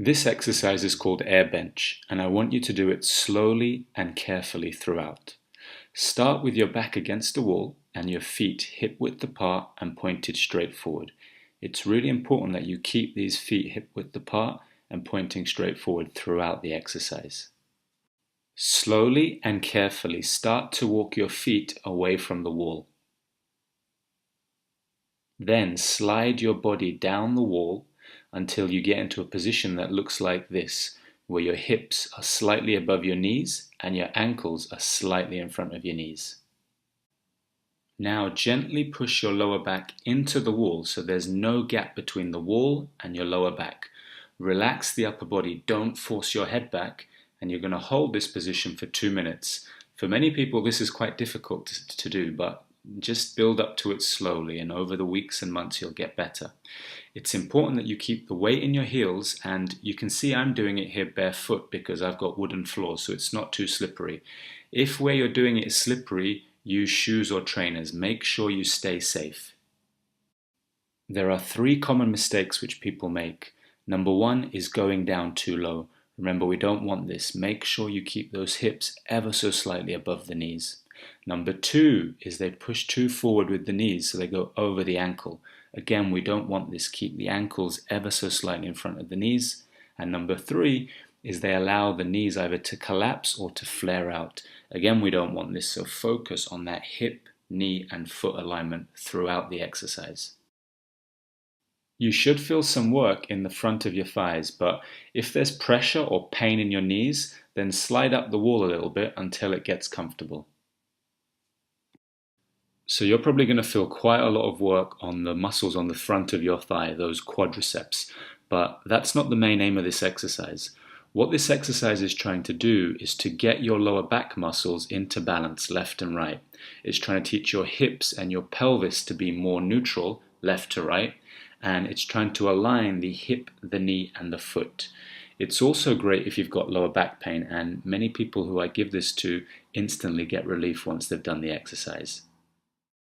This exercise is called air bench, and I want you to do it slowly and carefully throughout. Start with your back against the wall and your feet hip width apart and pointed straight forward. It's really important that you keep these feet hip width apart and pointing straight forward throughout the exercise. Slowly and carefully start to walk your feet away from the wall. Then slide your body down the wall until you get into a position that looks like this, where your hips are slightly above your knees and your ankles are slightly in front of your knees. Now gently push your lower back into the wall so there's no gap between the wall and your lower back. Relax the upper body, don't force your head back, and you're going to hold this position for 2 minutes. For many people this is quite difficult to do, but just build up to it slowly, and over the weeks and months you'll get better. It's important that you keep the weight in your heels, and you can see I'm doing it here barefoot because I've got wooden floors, so it's not too slippery. If where you're doing it is slippery, use shoes or trainers. Make sure you stay safe. There are 3 common mistakes which people make. Number 1 is going down too low. Remember, we don't want this. Make sure you keep those hips ever so slightly above the knees. Number 2 is they push too forward with the knees, so they go over the ankle. Again, we don't want this. Keep the ankles ever so slightly in front of the knees. And number 3 is they allow the knees either to collapse or to flare out. Again, we don't want this, so focus on that hip, knee and foot alignment throughout the exercise. You should feel some work in the front of your thighs, but if there's pressure or pain in your knees, then slide up the wall a little bit until it gets comfortable. So you're probably going to feel quite a lot of work on the muscles on the front of your thigh, those quadriceps, but that's not the main aim of this exercise. What this exercise is trying to do is to get your lower back muscles into balance, left and right. It's trying to teach your hips and your pelvis to be more neutral, left to right, and it's trying to align the hip, the knee and the foot. It's also great if you've got lower back pain, and many people who I give this to instantly get relief once they've done the exercise.